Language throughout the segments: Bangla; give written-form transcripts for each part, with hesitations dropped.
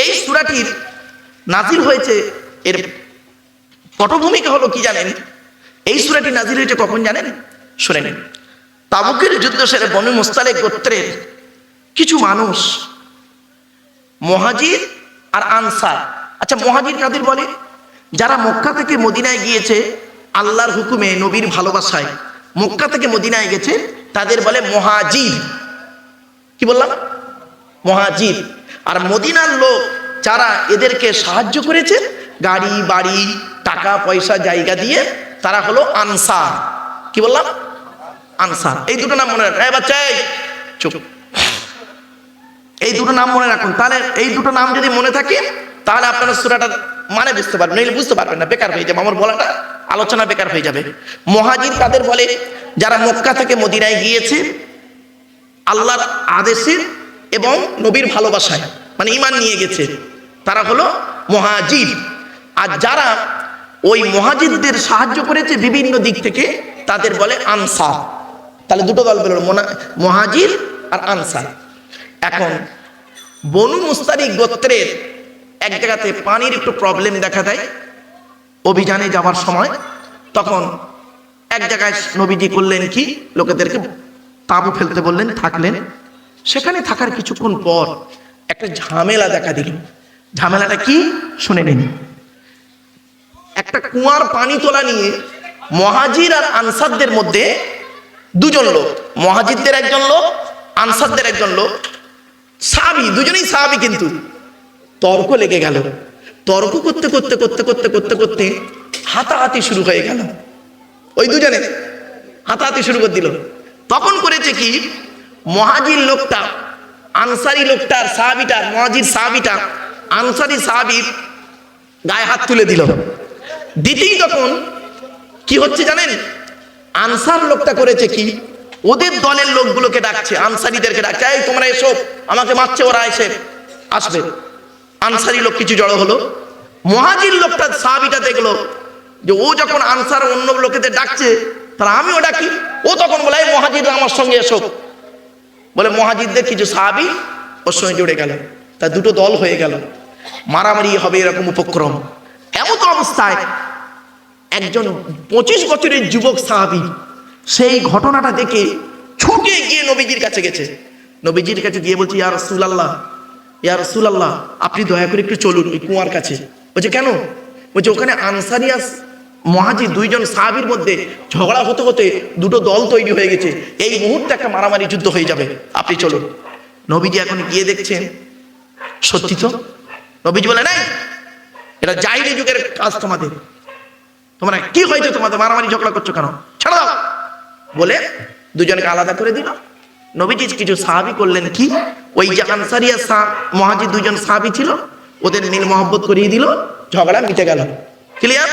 এই সূরাটির নাজিল হয়েছে, এর পটভূমিকা হলো কি জানেন? এই সূরাটি নাজিল হয়েছে কখন জানেন? শুনে নিন। তাবুকের যুদ্ধ সেরে বনু মুস্তালিক গোত্রের কিছু মানুষ, মুহাজির আর আনসার। আচ্ছা, মুহাজির কাদের বলে? যারা মক্কা থেকে মদিনায় গিয়েছে আল্লাহর হুকুমে, নবীর ভালোবাসায় মক্কা থেকে মদিনায় গেছে, তাদের বলে মুহাজির। কি বললাম? মুহাজির। আর মদিনার লোক যারা এদেরকে সাহায্য করেছে গাড়ি বাড়ি টাকা পয়সা জায়গা দিয়ে, তারা হলো আনসার। কি বললাম? আনসার। এই দুটো নাম মনে রাখুন। এই বাচ্চা চুপ, এই দুটো নাম মনে রাখুন। তাহলে এই দুটো নাম যদি মনে থাকে তাহলে আপনারা সূরাটার মানে বুঝতে পারবেন, নইলে বুঝতে পারবেন না, বেকার হয়ে যাবে, আমার বলাটা আলোচনা বেকার হয়ে যাবে। মুহাজির কাদের বলে? যারা মক্কা থেকে মদিনায় গিয়েছে আল্লাহর আদেশে এবং নবীর ভালোবাসায়, মানে ঈমান নিয়ে গেছে, তারা হলো মুহাজির। আর যারা ওই মুহাজিরদের সাহায্য করেছে বিভিন্ন দিক থেকে, তাদের বলে আনসার। তাহলে দুটো দল বেরোলো, মুহাজির আর আনসার। এখন বনু মুস্তালিক গোত্রের এক জায়গাতে পানির একটু প্রবলেম দেখা দেয় অভিযানে যাওয়ার সময়। তখন এক জায়গায় নবীজি করলেন কি, লোকেদেরকে তাঁবু ফেলতে বললেন, থাকলেন। সেখানে থাকার কিছুক্ষণ পর একটা ঝামেলা দেখা দিল। ঝামেলাটা কি শুনে নিন। একটা কুয়ার পানি তোলা নিয়ে মুহাজির আর আনসারদের মধ্যে দুজন লোক, মুহাজিরদের একজন লোক, আনসারদের একজন লোক, সাহাবী, দুজনেই সাহাবী, কিন্তু তর্ক লেগে গেল। তর্ক করতে করতে করতে করতে করতে করতে হাতাহাতি শুরু হয়ে গেল। ওই দুজনে হাতাহাতি শুরু করে দিল। তখন করেছে কি, মুহাজির লোকটা আনসারি লোকটার, সাহাবীটার, মুহাজির সাহাবীটা আনসারি সাহাবীর গায়ে হাত তুলে দিল। দিতেই তখন কি হচ্ছে জানেন? আনসার লোকটা করেছে কি, ওদের দলের লোকগুলোকে ডাকছে, আনসারীদেরকে ডাকছে, এই তোমরা এসো, আমাকে মারছে ওরা, এসে আসবে। আনসারি লোক কিছু জড়ো হলো। মুহাজির লোকটা, সাহাবীটা দেখলো যে ও যখন আনসার অন্য লোকেদের ডাকছে, তাহলে আমিও ডাকি। ও তখন বলে, এই মুহাজিররা আমার সঙ্গে এসো। বলে মুহাজিরদের কিছু সাহাবী ওর সঙ্গে জুড়ে গেল। তা দুটো দল হয়ে গেল, মারামারি হবে এরকম উপক্রম। এমত অবস্থায় একজন 25 বছরের যুবক সাহাবী সেই ঘটনাটা দেখে ছুটে গিয়ে নবীজির কাছে গেছে। নবীজির কাছে গিয়ে বলছে, ইয়া রাসূলুল্লাহ, ইয়া রাসূলুল্লাহ, আপনি দয়া করে একটু চলুন ওই কুয়ার কাছে। বলছে কেন? বলছে ওখানে আনসারি আর মুহাজির দুইজন সাহাবীর মধ্যে ঝগড়া হতে হতে দুটো দল তৈরি হয়ে গেছে, এই মুহূর্তে একটা মারামারি যুদ্ধ হয়ে যাবে, আপনি চলুন। নবীজি এখন গিয়ে দেখছেন সত্যি তো। নবীজি বলে, নাই, এটা জাহিলি যুগের কাজ, তোমাদের, তোমরা কি হয়েছে, তোমাদের মারামারি ঝগড়া করছো কেন, ছেড়ে দাও বলে দুজনকে আলাদা করে দিল। নবীজি কিছু সাহাবী করলেন কি, ওই যে আনসারি আর মুহাজির দুজন সাহাবী ছিল, ওদের মিল মহব্বত করিয়ে দিল, ঝগড়া মিটে গেল। ক্লিয়ার?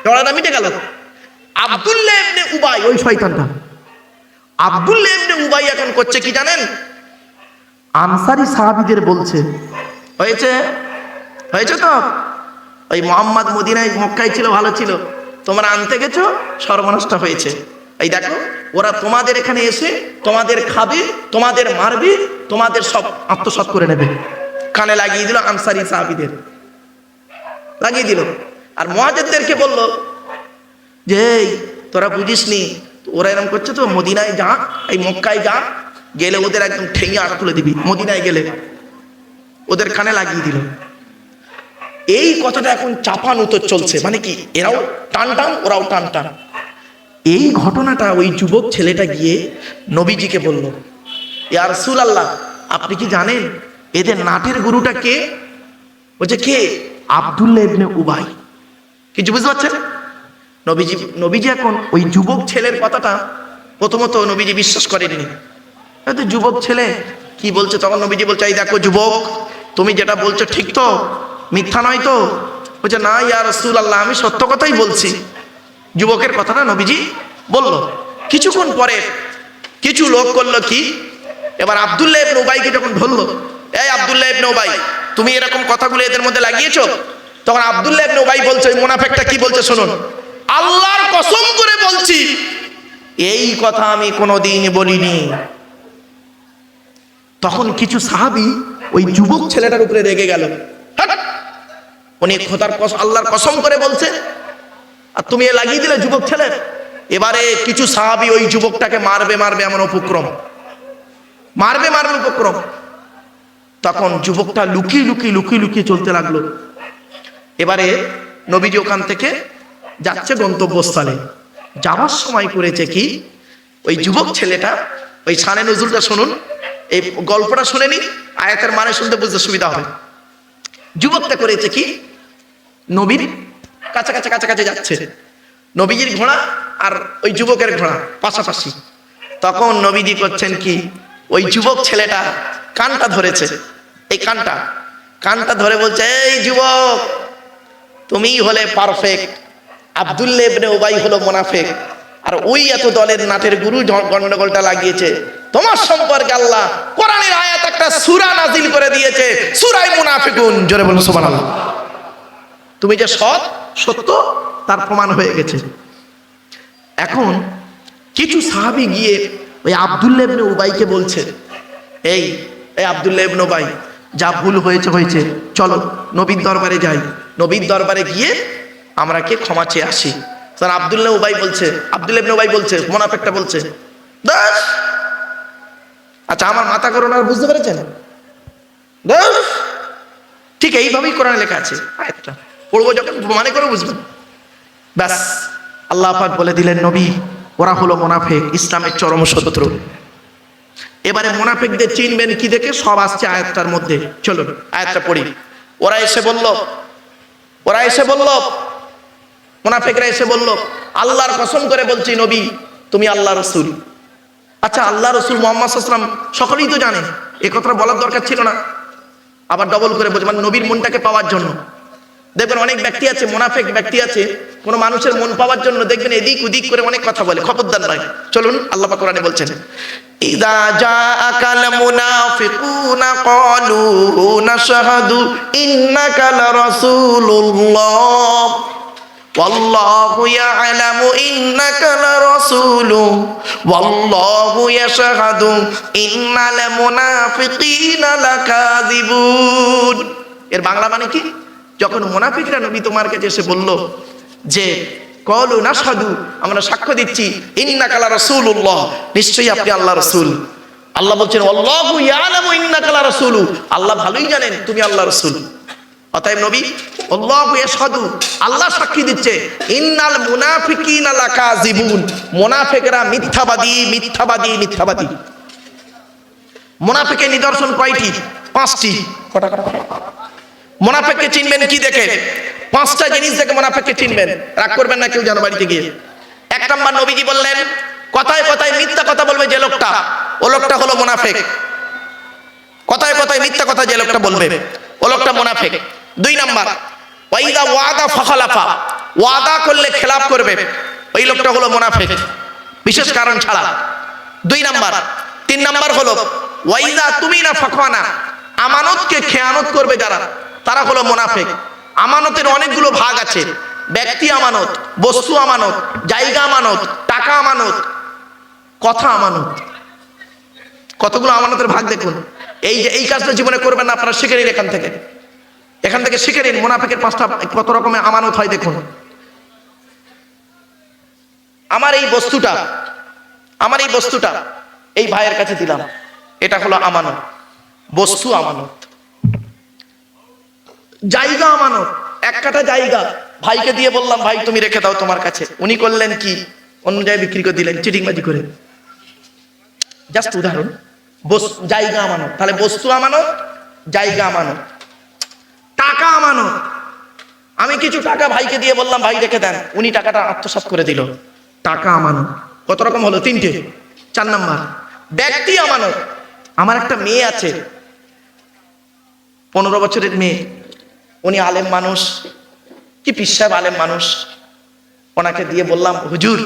ঝগড়াটা মিটে গেল। আব্দুল্লাহ ইবনে উবাই, ওই শয়তানটা আব্দুল্লাহ ইবনে উবাই এখন করছে কি জানেন? আনসারি সাহাবীদের বলছে, হয়েছে হয়েছে তো, ওই মুহাম্মদ মদিনায় মক্কায় ছিল, ভালো ছিল, তোমরা আনতে গেছো, সর্বনাশটা হয়েছে। এই দেখো, ওরা তোমাদের এখানে এসে তোমাদের খাবে, তোমাদের মারবে, তোমাদের সব আত্মসাৎ করে নেবে। কানে লাগিয়ে দিল, আনসারি সাহাবীদের লাগিয়ে দিল। আর মুহাজিরদেরকে বলল যে এই তোরা বুঝিসনি, ওরা এরকম করছে তো, মদিনায় যা, এই মক্কায় যা, গেলে ওদের একদম ঠেঙে আটা তুলে দিবি, মদিনায় গেলে। ওদের কানে লাগিয়ে দিল। এই কথাটা এখন চাপান উত্তর চলছে, মানে কি, এরাও টান টান, ওরাও টান টান। এই ঘটনাটা ওই যুবক ছেলেটা গিয়ে নবীজিকে বলল, ইয়া রাসূলুল্লাহ, আপনি কি জানেন এদের নাটের গুরুটা কে? বলছে কে? আব্দুল্লাহ ইবনে উবাই। কিছু বুঝতে পারছেন? নবীজি এখন ওই যুবক ছেলের কথাটা প্রথমত নবীজি বিশ্বাস করেননি। হয়তো যুবক ছেলে কি বলছে, তখন নবীজি বলছে, এই দেখো যুবক, তুমি যেটা বলছো ঠিক তো, মিথ্যা নয় তো? বলছে না ইয়া রাসূলুল্লাহ, আমি সত্য কথাই বলছি। যুবকের কথাটা নবীজি বলল। কিছুক্ষণ পরে কিছু লোক করলো কি, এবার আব্দুল্লাহ ইবনে উবাইকে যখন ধরলো, এই আব্দুল্লাহ ইবনে উবাই, তুমি এরকম কথাগুলো এদের মধ্যে লাগিয়েছো। তখন আব্দুল্লাহ ইবনে উবাই বলছে, ওই মুনাফিকটা কি বলছে শুনুন, আল্লাহর কসম করে বলছি এই কথা আমি কোনোদিন বলিনি। তখন কিছু সাহাবী ওই যুবক ছেলেটার উপরে রেগে গেল। উনি খোদার আল্লাহর কসম করে বলছে, আর তুমি এ লাগিয়ে দিলে যুবক ছেলে। এবারে কিছু সাহাবী ওই যুবকটাকে মারবে মারবে এমন উপক্রম, মারবে মারবে উপক্রম। তখন যুবকটা লুকিয়ে লুকিয়ে লুকিয়ে লুকিয়ে চলতে লাগলো। এবারে নবীজি ওখান থেকে যাচ্ছে গন্তব্যস্থলে, যাওয়ার সময় করেছে কি, ওই যুবক ছেলেটা, ওই শানে নজরুলটা শুনুন, এই গল্পটা শুনে নি, আয়াতের মানে শুনতে বুঝতে সুবিধা হবে। যুবকটা করেছে কি, নবীর কাছাকাছি কাছাকাছি যাচ্ছে, নবীজির ঘোড়া আর ওই যুবকের ঘোড়া পাশাপাশি। তখন নবীজি করছেন কি, ওই যুবক ছেলেটা কানটা ধরেছে, এই কানটা ধরে বলছে, এই যুবক তুমিই হলে পারফেক্ট, আব্দুল্লাহ ইবনে উবাই হলো মুনাফিক, আর ওই এত দলের নাটের গুরু গন্ডগোলটা লাগিয়েছে। তোমার সম্পর্কে আল্লাহ কোরআনের আয়াত একটা সূরা নাজিল করে দিয়েছে, সূরা মুনাফিকুন। জোরে বলুন সুবহানাল্লাহ। তুমি যে সত্য তার প্রমাণ হয়ে গেছে। এখন কিছু সাহাবী গিয়ে ওই আব্দুল্লাহ ইবনে উবাইকে বলছে, এই আব্দুল্লাহ ইবনে উবাই, যা ভুল হয়েছে হয়েছে, চলো নবীর দরবারে যাই, নবীর দরবারে গিয়ে আমরা কে ক্ষমা চেয়ে আসি। স্যার আব্দুল্লাহ ইবনে উবাই বলছে, মুনাফিকটা বলছে, দাস। আচ্ছা আমার মাথা করুন, আর বুঝতে পেরেছেন? দাস, ঠিক এইভাবেই কোরআনে লেখা আছে, আয়াতটা পড়বো যখন মানে করে বুঝবেন। ব্যাস আল্লাহ পাক বলে দিলেন, নবী ওরা হলো মুনাফিক, ইসলামের চরম শত্রু। এবারে মুনাফিকদের চিনবেন কি দেখে, সব আসছে আয়াতটার মধ্যে। চলুন আয়াতটা পড়ি। ওরা এসে বলল, মুনাফিকরা এসে বলল, আল্লাহর কসম করে বলছি নবী তুমি আল্লাহ রসুল। আচ্ছা আল্লাহ রসুল মুহাম্মদ সাল্লাল্লাহু আলাইহি ওয়াসাল্লাম সকলেই তো জানে, এ কথাটা বলার দরকার ছিল না। আবার ডবল করে বলছে, মানে নবীর মনটাকে পাওয়ার জন্য। দেখবেন অনেক ব্যক্তি আছে, মুনাফিক ব্যক্তি আছে, কোন মানুষের মন পাওয়ার জন্য দেখবেন এদিক ওদিক করে অনেক কথা বলে, খবরদার নয়। চলুন আল্লাহ পাক কোরআনে বলছেন, ইযা জাআকাল মুনাফিকুনা ক্বালু নাশহাদু ইন্নাকা লারাসূলুল্লাহ ওয়াল্লাহু ইয়ালামু ইন্নাকা লারাসূলুহু ওয়াল্লাহু ইয়াশহাদু ইন্নাল মুনাফিকিনা লাকাযিবুন। এর বাংলা মানে কি? যখন মুনাফিকরা নবী তোমার কাছে এসে বলল যে ক্বালু নাশহাদু, আমরা সাক্ষ্য দিচ্ছি, ইন্নাকা লারাসূলুল্লাহ, নিশ্চয়ই আপনি আল্লাহর রাসূল। আল্লাহ বলছেন আল্লাহু ইয়ালামু ইন্নাকা লারাসূলুহু, আল্লাহ ভালোই জানেন তুমি আল্লাহর রাসূল। অতএব নবী আল্লাহু ইয়াশহাদু, আল্লাহ সাক্ষী দিচ্ছে, ইন্নাল মুনাফিকিনা লাকাযিবুন, মুনাফিকরা মিথ্যাবাদী মিথ্যাবাদী মিথ্যাবাদী। মুনাফিকের নিদর্শন কয়টি? 5টি। মুনাফিককে চিনবেন কি দেখে? 5টা জিনিস দেখে মুনাফিককে চিনবেন, রাগ করবেন না কেউ যেন বাড়িতে গিয়ে। 1 নাম্বার, নবীজি বললেন কথায় কথায় মিথ্যা কথা বলবে যে লোকটা, ও লোকটা হলো মুনাফিক। কথায় কথায় মিথ্যা কথা যে লোকটা বলবে, ও লোকটা মুনাফিক। 2 নাম্বার, ওয়াইদা ওয়াদা ফাখালাফা, ওয়াদা করলে খেলাফ করবে, ওই লোকটা হলো মুনাফিক, বিশেষ কারণ ছাড়া। 2 নাম্বার। 3 নাম্বার হলো ওয়াইদা তুমিনা ফাখানা, আমানতকে খেয়ানত করবে যারা, তারা হলো মুনাফিক। আমানতের অনেকগুলো ভাগ আছে, ব্যক্তি আমানত, বস্তু আমানত, জায়গা আমানত, টাকা আমানত, কথা আমানত। কতগুলো আমানতের ভাগ দেখুন। এই কাজটা জীবনে করবেন না, আপনারা শিখে নিন এখান থেকে শিখে নিন মুনাফিকের 5টা কত রকমের আমানত হয়। দেখুন, আমার এই বস্তুটা এই ভাইয়ের কাছে দিলাম, এটা হলো আমানত, বস্তু আমানত। জায়গা আমানত, 1 কাঠা জায়গা ভাইকে দিয়ে বললাম, ভাই তুমি রেখে দাও তোমার কাছে, উনি করলেন কি, অন্য জায়গায় বিক্রি করে দিলেন চিটিংবাজি করে। জাস্ট উদাহরণ, জায়গা আমানত। তাহলে বস্তু আমানত, জায়গা আমানত। টাকা আমানত, আমি কিছু টাকা ভাইকে দিয়ে বললাম ভাই রেখে দেন, উনি টাকাটা আত্মসাৎ করে দিল, টাকা আমানত। কত রকম হলো? 3টে। 4 নাম্বার, ব্যক্তি আমানত। আমার একটা মেয়ে আছে, 15 বছরের মেয়ে, উনি আলেম মানুষ, কি পীর সাহেব আলেম মানুষ, ওনাকে দিয়ে বললাম হুজুর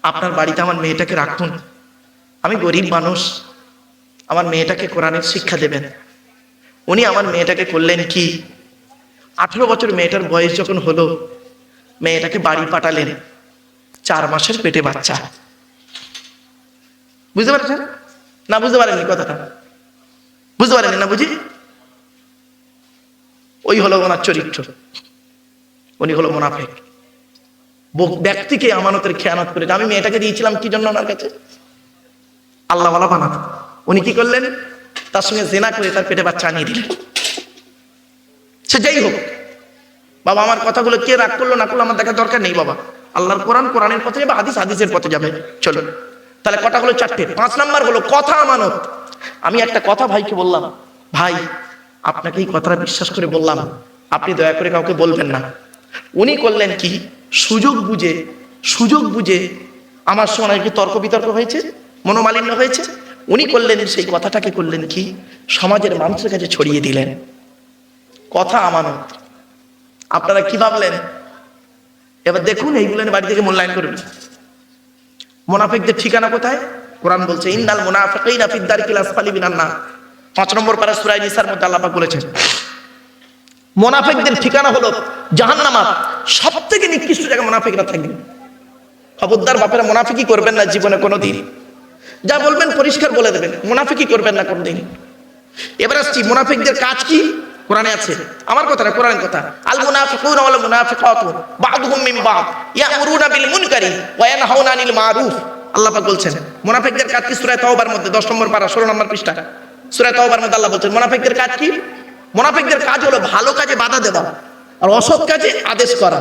আপনার বাড়িতে আমার মেয়েটাকে রাখুন, আমি গরিব মানুষ, আমার মেয়েটাকে কোরআনের শিক্ষা দেবেন। উনি আমার মেয়েটাকে করলেন কি, 18 বছর মেয়েটার বয়স যখন হলো, মেয়েটাকে বাড়ি পাঠালেন, 4 মাসের পেটে বাচ্চা। বুঝতে পারছেন না? বুঝতে পারেননি কথাটা? বুঝতে পারেননি না? বুঝি ওই হলো ওনার চরিত্র, উনি হলো মুনাফিক। ব্যক্তিকে আমানতের খেয়ানত করে। আমি মেয়েটাকে দিয়েছিলাম কি জন্য? ওনার কাছে আল্লাহ ওয়ালা বানাতে। উনি কি করলেন? তার সঙ্গে জেনা করে তার পেটে বাচ্চা আনিয়ে দিলেন। সে যাই হোক বাবা, আমার কথাগুলো কে রাগ করলো না করলো আমার দেখার দরকার নেই বাবা। আল্লাহর কোরআন কোরআনের পথে যাবে, হাদিস হাদিসের পথে যাবে। চলো তাহলে কটা হলো? চারটে। 5 নাম্বার হলো কথা আমানত। আমি একটা কথা ভাইকে বললাম, ভাই আপনাকে এই কথাটা বিশ্বাস করে বললাম, আপনি দয়া করে কাউকে বলবেন না। উনি করলেন কি? সুযোগ বুঝে আমার সঙ্গে একটু তর্ক বিতর্ক হয়েছে, মনোমালিন্য হয়েছে। উনি করলেন সেই কথাটাকে করলেন কি? সমাজের মানুষের কাছে ছড়িয়ে দিলেন। কথা আমানত। আপনারা কি ভাবলেন? এবার দেখুন এইগুলো বাড়ি থেকে মূল্যায়ন করবেন। মুনাফিকদের ঠিকানা কোথায়? কোরআন বলছে ইন্নাল মুনাফিকিনা ফিদ দারকিল আসফালি মিনান নার। 5 নম্বর পারা সূরা নিসার মধ্যে আল্লাহ পাক বলেছেন মুনাফিকদের ঠিকানা হলো জাহান্নাম। সবথেকে নিকৃষ্ট জায়গায় মুনাফিকরা থাকবে। খবরদার বাপেরা মুনাফিকি করবেন না জীবনে কোনোদিন। যা বলবেন পরিষ্কার বলে দেবেন, মুনাফিকি করবেন না কোনোদিন। এবার আসছি মুনাফিকদের কাজ কি? কোরআনে আছে, আমার কথা না, কোরআনের কথা। আল মুনাফিকুনা ওয়াল মুনাফিকাতু বা'দুহুম মিন বা'দ ইয়া'মুরুনা বিল মুনকারি ওয়া ইয়ানহাউনা আনিল মা'রুফ। আল্লাহ পাক বলছেন মুনাফিকদের কাজ কি? সূরা তাওবার মধ্যে 10 নম্বর পারা 16 নম্বর পৃষ্ঠা সূরা তাওবার মধ্যে আল্লাহ বলছেন মুনাফিকদের কাজ কি? মুনাফিকদের কাজ হলো ভালো কাজে বাধা দেওয়া আর অসৎ কাজে আদেশ করা।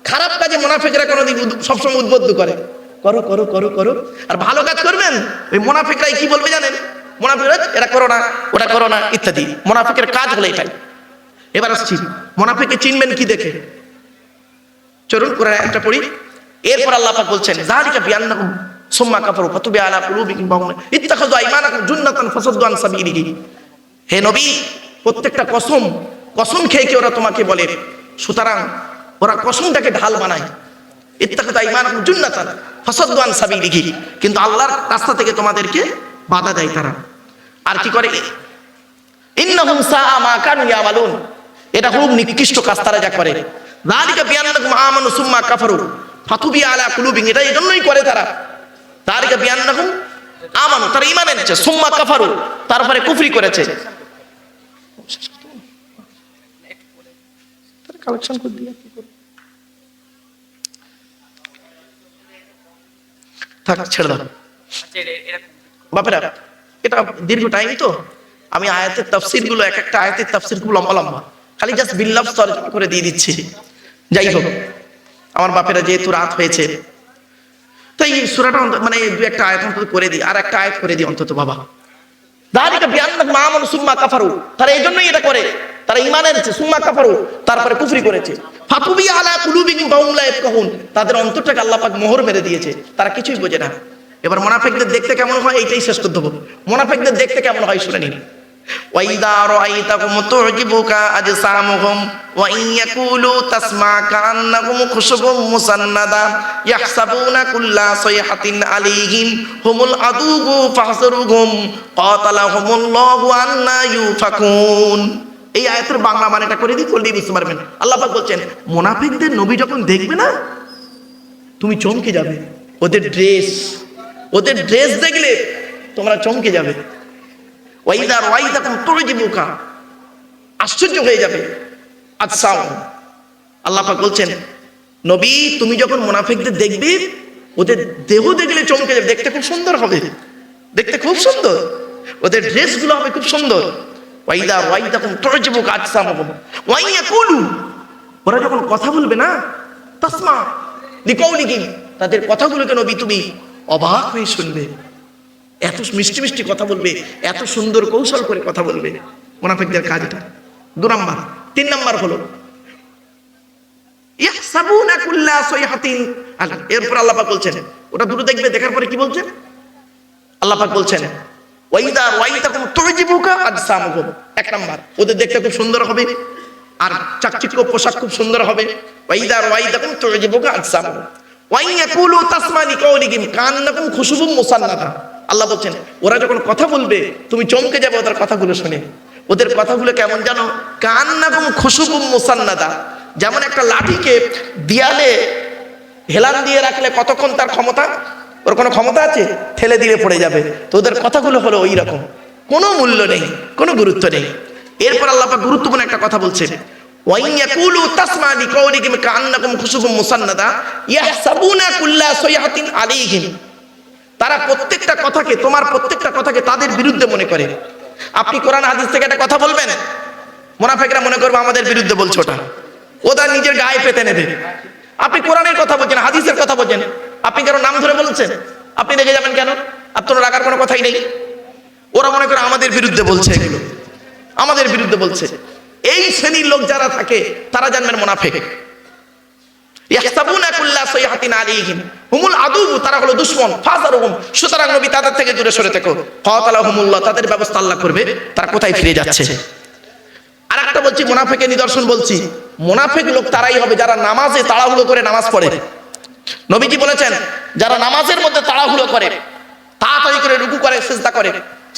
খারাপ কাজে মুনাফিকরা কোনোদিন সবসময় উদ্বুদ্ধ করে, করো করো করো করো। আর ভালো কাজ করবেন, ওই মুনাফিকরাই কি বলবে জানেন? মুনাফিকরা এটা করো না, ওটা করো না ইত্যাদি। মুনাফিকের কাজ হলো এটাই। এবার আসছি মুনাফিককে চিনবেন কি দেখে? চলুন কোরআন একটা পড়ি। এরপর আল্লাহ পাক বলছেন যালিকা বিআন্নাহুম সুম্মা কাফারু ফাতুবিয়া আলা কুলুবিহিম ওয়া হুম ইত্তাখাযু আইমানাকুম জুন্নাতান ফাসাদ্দু আন সাবিলিহি। হে নবী, প্রত্যেকটা কসম খেয়ে ওরা তোমাকে বলে, সুতরাং ওরা কসমটাকে ঢাল বানায়। ইত্তাখাযু আইমানাকুম জুন্নাতান ফাসাদ্দু আন সাবিলিহি, কিন্তু আল্লাহর রাস্তা থেকে তোমাদেরকে বাধা দেয় তারা। আর কি করে? ইন্নাহুম সাআ মা কানু ইয়ামালুন, এটা খুব নিকৃষ্ট কাজ তারা যা করে। যালিকা বিআন্নাকুম আমানু সুম্মা কাফারু ফাতুবিয়া আলা কুলুবিহিম, এটা এজন্যই করে তারা। যালিকা বিআন্নাকুম আমানু, তারা ঈমান এনেছে, সুম্মা কাফারু, তারপরে কুফরি করেছে। তারা কালেকশন করে দিয়ে কি করবে? থাক ছেড়ে দাও বাপেরা, এটা দীর্ঘ টাইম তো। আমি আয়াতের তাফসীরগুলো একটা আয়াতের তাফসীর খুব লম্বা লম্বা, খালি জাস্ট বিল্লাফ তরজমা করে দিয়ে দিচ্ছি। যাই হোক আমার বাপেরা, যেহেতু রাত হয়েছে তো এই সূরাটা মানে 2-1টা আয়াত অন্তত করে দিই, আর একটা আয়াত করে দিই অন্তত বাবা। যালিকা বিআন্নাহুম আমানু সুম্মা কাফারু, তারা এইজন্যই এটা করে, তারা ঈমান এনেছে, সুম্মা কাফারু, তারপরে কুফরি করেছে। ফাতুবিয়া আলা কুলুবিহিম ওয়া হুম লা ইয়াফকাহুন, তাদের অন্তরটাকে আল্লাহ পাক মোহর মেরে দিয়েছে, তারা কিছুই বোঝে না। এবার মুনাফিকদের দেখতে কেমন হয় এইটাই শেষ করতে হবে। মুনাফিকদের দেখতে কেমন হয় শুনে নিন। ওয়াইদা রাআইতাহুম তু'জিবুকা আজসামুহুম ওয়া ইন ইয়াকুলু তাসমা কান্নাহুম খুশুবুম মুসান্নাদা ইয়াহসাবুনা কুল্লা সাইহাতিন আলাইহিম হুমুল আদুউ ফাহযুরুহুম কাতালাহুমুল্লাহু আন্না ইউফাকুন। এই আয়াতের বাংলা মানেটা করে দিই, করলেই বুঝতে পারবেন। আল্লাহ পাক বলছেন মুনাফিকদের নবী যখন দেখবে না তুমি চমকে যাবে। ওদের ড্রেস দেখলে তোমরা চমকে যাবে। ওয়াইদা রাআইতাকুম তু'জিবুকা, আশ্চর্য হয়ে যাবে। আচ্ছা আল্লাহ পাক বলছেন নবী তুমি যখন মুনাফিকদের দেখবে ওদের দেহ দেখলে চমকে যাবে। দেখতে খুব সুন্দর হবে, দেখতে খুব সুন্দর, ওদের ড্রেসগুলো হবে খুব সুন্দর। ওয়াইদা রাআইতাকুম তু'জিবুকা আজসামুহুম ওয়া ইন ইয়াকুলু, ওরা যখন কথা বলবে না, তাসমা লিকাউলিহিম, তাদের কথাগুলোকে নবী তুমি অবাক হয়ে শুনবে। এত মিষ্টি মিষ্টি কথা বলবে, এত সুন্দর কৌশল করে কথা বলবে। মুনাফিকদের কাজ এটা। 2 নাম্বার। 3 নাম্বার হলো ইয়াহসাবুনা কুল্লা সাইহাতিন, এরপর আল্লাহ পাক বলছেন ওটা দুটো দেখবে, দেখার পরে কি বলছেন আল্লাহ পাক বলছেন ওয়াইদা রাআইতাকুম তু'জিবুকা আজসামুহুম। 1 নাম্বার, ওদের দেখতে খুব সুন্দর হবে আর চাকচিক্য পোশাক খুব সুন্দর হবে। ওয়াইদা রাআইতাকুম তু'জিবুকা আজসামুহুম ওয়া ইন ইয়াকুলু তাসমা লিকাউলিহিম কান্নাকুম খুশুবুম মুসান্নাদা। আল্লাহ বলছেন ওরা যখন কথা বলবে তুমি চমকে যাবে ওদের কথাগুলো শুনে। ওদের কথাগুলো কেমন জানো? কান্নাকুম খুশুবুম মুসান্নাদা, যেমন একটা লাঠিকে দেয়ালে হেলান দিয়ে রাখলে কতক্ষণ তার ক্ষমতা, ওর কোনো ক্ষমতা আছে? ঠেলে দিলে পড়ে যাবে। তো ওদের কথাগুলো হলো ওই রকম, কোনো মূল্য নেই, কোনো গুরুত্ব নেই। এরপর আল্লাহ পাক গুরুত্বপূর্ণ একটা কথা বলছে, ওয়াইন ইয়াকুলু তাসমা লিকাউলিহিম কাআন্নাকুম খুশুবুম মুসান্নাদা ইয়াহসাবুনা কুল্লা সাইহাতিন আলাইহিম। তারা প্রত্যেকটা কথাকে, তোমার প্রত্যেকটা কথাকে তাদের বিরুদ্ধে মনে করে। আপনি কোরআন হাদিস থেকে একটা কথা বলবেন, মুনাফিকরা মনে করবে আমাদের বিরুদ্ধে বলছো, ওটা নিজের গায়ে পেতে নেবে। আপনি কোরআনের কথা বলছেন, হাদিসের কথা বলছেন, আপনি কারো নাম ধরে বলছেন, আপনি রেগে যাবেন কেন? আপনার রাগার কোনো কথাই নেই। ওরা মনে করে আমাদের বিরুদ্ধে বলছে, এগুলো আমাদের বিরুদ্ধে বলছে। এই শ্রেণীর লোক যারা থাকে তারা জানবেন মুনাফিক। ইয়াহসাবুনা কুল্লা সাইহাতিন আলাইহিম হুমুল আদু, তারা হলো দুশমন। ফাযারহুম, সুতরাং নবী তাদের থেকে দূরে সরে থেকো। কাতালাহুমুল্লাহ, তাদের ব্যবস্থা আল্লাহ করবে। তারা কোথায় ফিরে যাচ্ছে? আরেকটা বলছি, মুনাফিকের নিদর্শন বলছি। মুনাফিক লোক তারাই হবে যারা নামাজে তাড়াহুড়ো করে নামাজ পড়ে। নবীজি বলেছেন, যারা নামাজের মধ্যে তাড়াহুড়ো করে, তাড়াতাড়ি করে রুকু করে, সিজদা করে,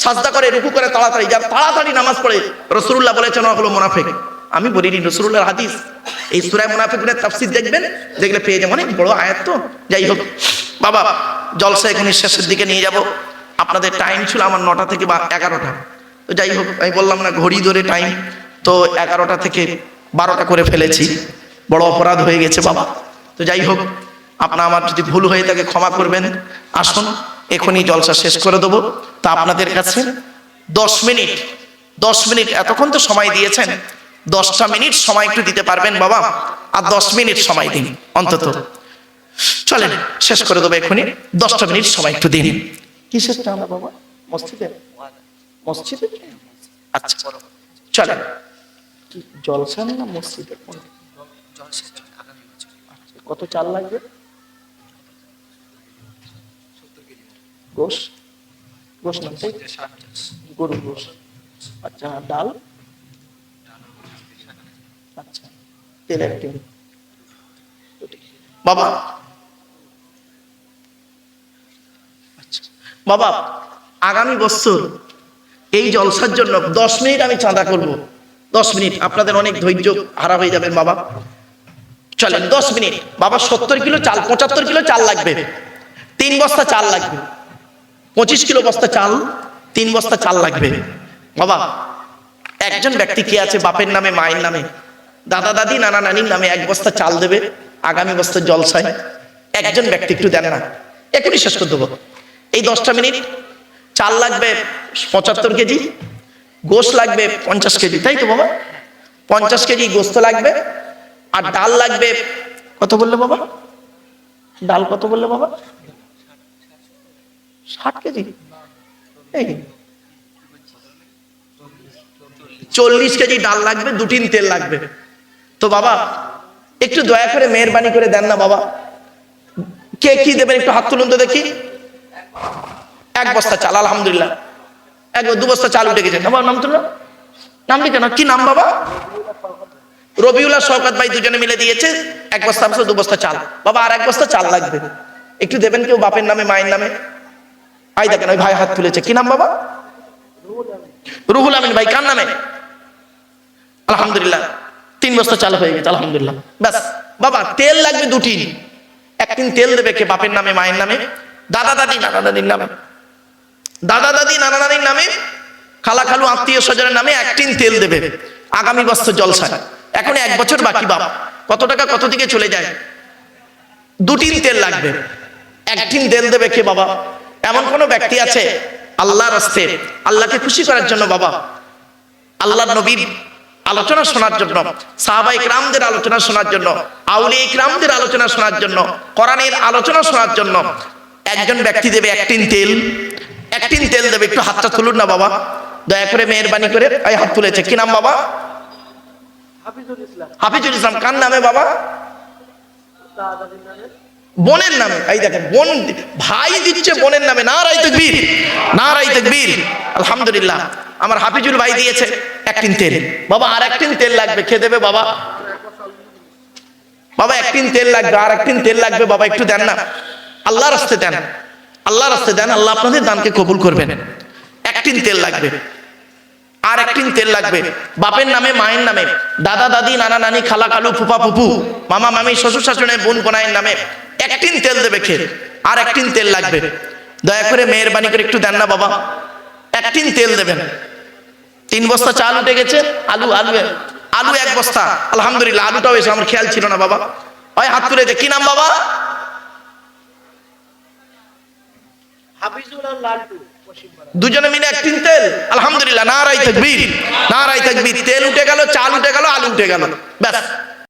সাজদা করে, রুকু করে তাড়াতাড়ি, যারা তাড়াতাড়ি নামাজ পড়ে, রাসূলুল্লাহ বলেছেন ওরা হলো মুনাফিক। আমি বলিনি, রাসূলুল্লাহর হাদিস। এই সূরা মুনাফিকুনের তাফসীর দেখবেন, দেখলে পেয়ে যাবেন। অনেক বড় আয়াত তো। যাই হোক বাবা, জলসা এখন শেষের দিকে নিয়ে যাব। আপনাদের টাইম ছিল আমার 9টা থেকে 11টা। তো যাই হোক, আমি বললাম না ঘড়ি ধরে টাইম, তো 11টা থেকে 12টা করে ফেলেছি। বড় অপরাধ হয়ে গেছে বাবা। তো যাই হোক, আপনার আমার যদি ভুল হয়ে থাকে ক্ষমা করবেন। আসুন এখনই জলসা শেষ করে দেবো। তা আপনাদের কাছে 10 মিনিট এতক্ষণ তো সময় দিয়েছেন, 10টা মিনিট সময় একটু দিতে পারবেন বাবা? আর 10 মিনিট সময় দিন অন্তত। চলেন শেষ করে দেবো এখনই, 10টা মিনিট সময় একটু দিন। কি শেষটা আমরা বাবা? মসজিদে? আচ্ছা চলেন। কি জলসা না মসজিদে? কত চাল লাগবে? গোশ না, গরু গোশ। আচ্ছা, ডাল, আচ্ছা, তেল 1 টিন বাবা। আচ্ছা বাবা, আগামী বছর এই জলসার জন্য 10 মিনিট আমি চাঁদা করব। 10 মিনিট, আপনাদের অনেক ধৈর্য হারা হয়ে যাবেন বাবা। চলেন 10 মিনিট বাবা। 70 কিলো চাল, 75 কিলো চাল লাগবে, 3 বস্তা চাল লাগবে। 25 কিলো বস্তা চাল, 3 বস্তা চাল লাগবে বাবা। একজন ব্যক্তি কি আছে বাপের নামে, মায়ের নামে, দাদা দাদি, নানা নানির নামে 1 বস্তা চাল দেবে আগামী বছর জলসায়। একজন ব্যক্তি একটু দেন না, এখনই শেষ করে দেবো। এই 10টা মিনিট। চাল লাগবে 75 কেজি, গোশত লাগবে 50 কেজি, তাই তো বাবা? 50 কেজি গোশত লাগবে। আর ডাল লাগবে কত বললে বাবা? ডাল কত বললে বাবা? 60 কেজি। এই 40 কেজি ডাল লাগবে, 2 টিন তেল লাগবে। তো বাবা একটু দয়া করে মেহেরবানি করে দেন না বাবা। কে কি দেবেন একটু হাত তুলুন তো দেখি। 1 বস্তা চাল, আলহামদুলিল্লাহ। 2 বস্তা চাল উঠে গেছে। বাবা নাম তুলো, নাম লিখে না। কি নাম বাবা? রবিউল্লাহ শওকত ভাই দুজনে মিলে দিয়েছে 1 বস্তা 2 বস্তা চাল বাবা। আর 1 বস্তা চাল লাগবে, একটু দেবেন কেউ বাপের নামে, মায়ের নামে। ভাই দেখেন, ওই ভাই হাত তুলেছে। কি নাম বাবা? রুহুল আমিন ভাই। কার নামে? আলহামদুলিল্লাহ, 3 বস্তা চাল হয়ে গেছে, আলহামদুলিল্লাহ। ব্যাস বাবা, তেল লাগবে 2 টিন। 1 টিন তেল দেবে কে? বাপের নামে, মায়ের নামে, দাদা দাদি, নানা দাদির নামে, দাদা দাদি, নানা নানির নামে, খালা খালু, আত্মীয় স্বজনের নামে 1 টিন তেল দেবে আগামী বছর জলসায়। এখন 1 বছর বাকি বাপ, কত টাকা কত দিকে চলে যায়? 2 টিন তেল লাগবে। 1 টিন তেল দেবে কে বাবা? এমন কোন ব্যক্তি আছে আল্লাহর রাস্তে, আল্লাহকে খুশি করার জন্য বাবা, আল্লাহর নবীর আলোচনা শোনার জন্য, সাহাবায়ে কিরামদের আলোচনা শোনার জন্য, আউলিয়া কিরামদের আলোচনা শোনার জন্য, কোরআনের আলোচনা শোনার জন্য একজন ব্যক্তি দেবে 1 টিন তেল। 1 টিন তেল দেবে। একটু হাতটা তুলুন না বাবা, দয়া করে মেহেরবানি করে। এই হাত তুলেছে। কি নাম বাবা? হাফিজুল ইসলাম। কার নামে বাবা? বোনের নামে। এই দেখেন, বোন, ভাই দিচ্ছে বোনের নামে। নারায়ে তাকবীর, নারায়ে তাকবীর, আলহামদুলিল্লাহ। আমার হাফিজুল ভাই দিয়েছে 1 টিন তেল বাবা। আর 1 টিন তেল লাগবে। কে দেবে বাবা? বাবা 1 টিন তেল লাগবে, আর 1 টিন তেল লাগবে বাবা। একটু দেন না, আল্লাহর রাস্তে দেন, আল্লাহর রাস্তে দেন। আল্লাহ আপনাদের দানকে কবুল করবেন। 1 টিন তেল লাগবে, আর 1 টিন তেল লাগবে বাপের নামে, মায়ের নামে, দাদা দাদি, নানা নানি, খালা খালু, ফুফা ফুফু, মামা মামি, শ্বশুর শাশুড়ি, বোন বোনাইয়ের নামে 1 টিন তেল দেবে কে? আর 1 টিন তেল লাগবে। দয়া করে মেহেরবানি করে একটু দেন না বাবা। 1 টিন তেল দেবেন। 3 বস্তা চাল উঠে গেছে, আলু 1 বস্তা, আলহামদুলিল্লাহ। আলুটাও এসে আমার খেয়াল ছিল না বাবা। ওই হাত তুলে দে, কি নাম বাবা? হাফিজুল আর লালটু। দুজনে মিলে 1 টিন তেল, আলহামদুলিল্লাহ। নারায়ে তাকবীর, নারায়ে তাকবীর। তেল উঠে গেল, চাল উঠে গেল, আলু উঠে গেল, ব্যাস।